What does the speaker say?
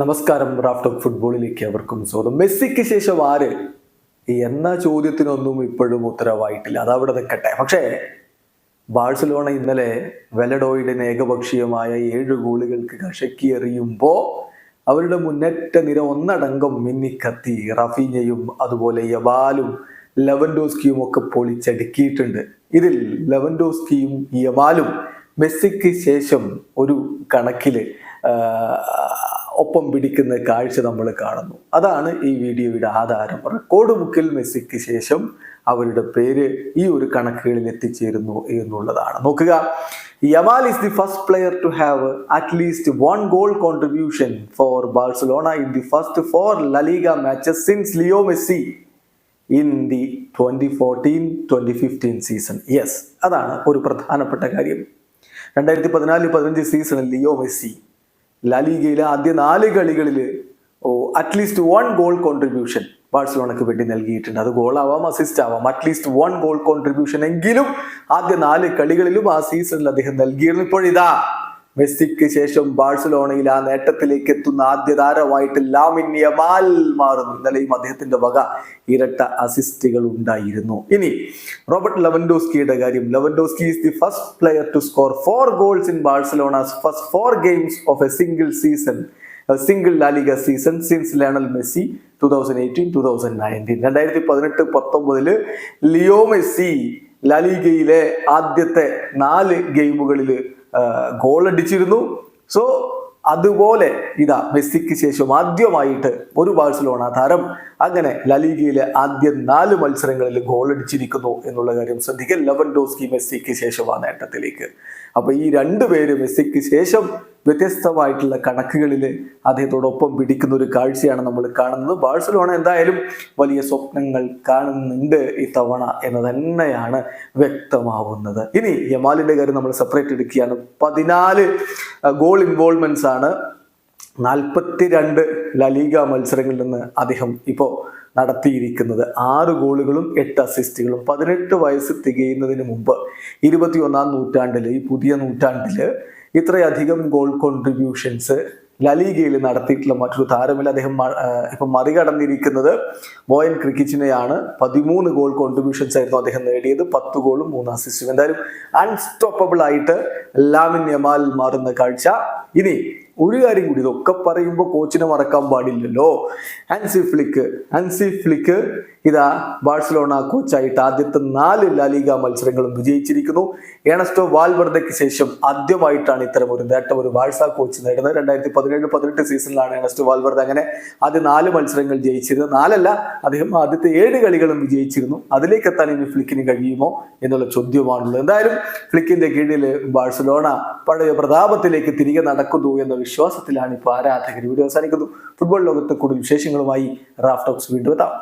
നമസ്കാരം. Raf talk ഫുട്ബോളിലേക്ക് അവർക്കും സ്വാഗതം. മെസ്സിക്ക് ശേഷം ആര് എന്ന ചോദ്യത്തിനൊന്നും ഇപ്പോഴും ഉത്തരവായിട്ടില്ല. അതവിടെ നിൽക്കട്ടെ. പക്ഷേ ബാഴ്സലോണ ഇന്നലെ വെലഡോയിഡിന് ഏകപക്ഷീയമായ 7 ഗോളുകൾക്ക് കശക്കിയെറിയുമ്പോൾ അവരുടെ മുന്നേറ്റ നിര ഒന്നടങ്കം മിന്നിക്കത്തി. റഫീഞ്ഞയും അതുപോലെ യമാലും ലെവൻഡോസ്കിയും ഒക്കെ പൊളിച്ചടുക്കിയിട്ടുണ്ട്. ഇതിൽ ലെവൻഡോസ്കിയും യമാലും മെസ്സിക്ക് ശേഷം ഒരു കണക്കില് ഒപ്പം പിടിക്കുന്ന കാഴ്ച നമ്മൾ കാണുന്നു. അതാണ് ഈ വീഡിയോയുടെ ആധാരം. റെക്കോർഡ് ബുക്കിൽ മെസ്സിക്ക് ശേഷം അവരുടെ പേര് ഈ ഒരു കണക്കുകളിൽ എത്തിച്ചേരുന്നു എന്നുള്ളതാണ്. നോക്കുക, Yamal is the first player to have at least one goal contribution for Barcelona in the first 4 La Liga matches since Leo Messi in the 2014-2015 season. Yes, അതാണ് ഒരു പ്രധാനപ്പെട്ട കാര്യം. 2014-15 സീസണിൽ ലിയോ മെസ്സി ലാലിഗയിലെ ആദ്യ 4 കളികളിൽ അറ്റ്ലീസ്റ്റ് 1 ഗോൾ കോൺട്രിബ്യൂഷൻ ബാഴ്സലോണയ്ക്ക് വേണ്ടി നൽകിയിട്ടുണ്ട്. അത് ഗോളാവാം, അസിസ്റ്റ് ആവാം, അറ്റ്ലീസ്റ്റ് 1 ഗോൾ കോൺട്രിബ്യൂഷൻ എങ്കിലും ആദ്യ 4 കളികളിലും ആ സീസണിൽ അദ്ദേഹം നൽകിയിരുന്നു. ഇപ്പോഴിതാ മെസ്സിക്ക് ശേഷം ബാഴ്സലോണയിൽ ആ നേട്ടത്തിലേക്ക് എത്തുന്ന ആദ്യ താരമായിട്ട് ലാമിൻ യമാൽ മാറുന്നു. ഇന്നലെയും അദ്ദേഹത്തിന്റെ വക ഇരട്ട അസിസ്റ്റുകൾ ഉണ്ടായിരുന്നു. ഇനി റോബർട്ട് ലെവൻഡോസ്കിയുടെ കാര്യം. Lewandowski is the first player to score 4 goals in Barcelona's first 4 games of a single La Liga season since Lionel Messi 2018-2019. 2018-19 Leo Messi ലാലിഗയിലെ ആദ്യത്തെ 4 ഗെയിമുകളിൽ ഗോൾ അടിച്ചിരുന്നു. സോ അതുപോലെ ഇതാ മെസ്സിക്ക് ശേഷം ആദ്യമായിട്ട് ഒരു ബാഴ്സലോണ താരം അങ്ങനെ ലാലിഗയിലെ ആദ്യ 4 മത്സരങ്ങളിൽ ഗോൾ അടിച്ചിരിക്കുന്നു എന്നുള്ള കാര്യം ശ്രദ്ധിക്കുക. ലെവൻഡോസ്കി മെസ്സിക്ക് ശേഷം ആ നേട്ടത്തിലേക്ക്. അപ്പൊ ഈ 2 പേര് മെസ്സിക്ക് ശേഷം വ്യത്യസ്തമായിട്ടുള്ള കണക്കുകളിൽ അദ്ദേഹത്തോടൊപ്പം പിടിക്കുന്ന ഒരു കാഴ്ചയാണ് നമ്മൾ കാണുന്നത്. ബാഴ്സലോണ എന്തായാലും വലിയ സ്വപ്നങ്ങൾ കാണുന്നുണ്ട് ഇത്തവണ എന്ന് തന്നെയാണ് വ്യക്തമാവുന്നത്. ഇനി യമാലിന്റെ കാര്യം നമ്മൾ സെപ്പറേറ്റ് എടുക്കുകയാണ്. 14 ഗോൾ ഇൻവോൾവ്മെന്റ്സ് ആണ് 42 ലലീഗ മത്സരങ്ങളിൽ നിന്ന് അദ്ദേഹം ഇപ്പോൾ നടത്തിയിരിക്കുന്നത്. 6 ഗോളുകളും 8 അസിസ്റ്റുകളും. 18 വയസ്സ് തികയുന്നതിന് മുമ്പ് 21-ാം നൂറ്റാണ്ടിൽ, ഈ പുതിയ നൂറ്റാണ്ടിൽ ഇത്രയധികം ഗോൾ കോൺട്രിബ്യൂഷൻസ് ലലീഗയിൽ നടത്തിയിട്ടുള്ള മറ്റൊരു താരമില്ല. അദ്ദേഹം ഇപ്പം മറികടന്നിരിക്കുന്നത് ബോയൻ ക്രിക്കിച്ചിനെയാണ്. 13 ഗോൾ കോൺട്രിബ്യൂഷൻസ് ആയിരുന്നു അദ്ദേഹം നേടിയത്. 10 ഗോളും 3 അസിസ്റ്റും. എന്തായാലും അൺസ്റ്റോപ്പബിൾ ആയിട്ട് ലാമിൻ യമാൽ മാറുന്ന കാഴ്ച. ഇനി ഒരു കാര്യം കൂടി, ഇതൊക്കെ പറയുമ്പോൾ കോച്ചിനെ മറക്കാൻ പാടില്ലല്ലോ. ഹാൻസി ഫ്ലിക്ക് ഇതാ ബാഴ്സലോണ കോച്ചായിട്ട് ആദ്യത്തെ 4 ലാലിഗ മത്സരങ്ങളും വിജയിച്ചിരിക്കുന്നു. ഏണസ്റ്റോ വാൽവർദയ്ക്ക് ശേഷം ആദ്യമായിട്ടാണ് ഇത്തരം ഒരു നേട്ടം ഒരു ബാഴ്സ കോച്ച് നേടുന്നത്. 2017-18 സീസണിലാണ് ഏണസ്റ്റോ വാൽവർദ അങ്ങനെ ആദ്യ 4 മത്സരങ്ങൾ ജയിച്ചിരുന്നത്. 4 അല്ല, അദ്ദേഹം ആദ്യത്തെ 7 കളികളും വിജയിച്ചിരുന്നു. അതിലേക്ക് എത്താൻ ഇനി ഫ്ലിക്കിന് കഴിയുമോ എന്നുള്ള ചോദ്യമാണുള്ളത്. എന്തായാലും ഫ്ലിക്കിന്റെ കീഴിൽ ബാഴ്സലോണ പഴയ പ്രതാപത്തിലേക്ക് തിരികെ നടക്കുന്നു എന്ന വിശ്വാസത്തിലാണ് ഇപ്പോൾ ആരാധകർ. വീഡിയോ അവസാനിക്കുന്നു. ഫുട്ബോൾ ലോകത്തെ കൂടുതൽ വിശേഷങ്ങളുമായി റാഫ് ടോക്സ് വീണ്ടും എത്താം.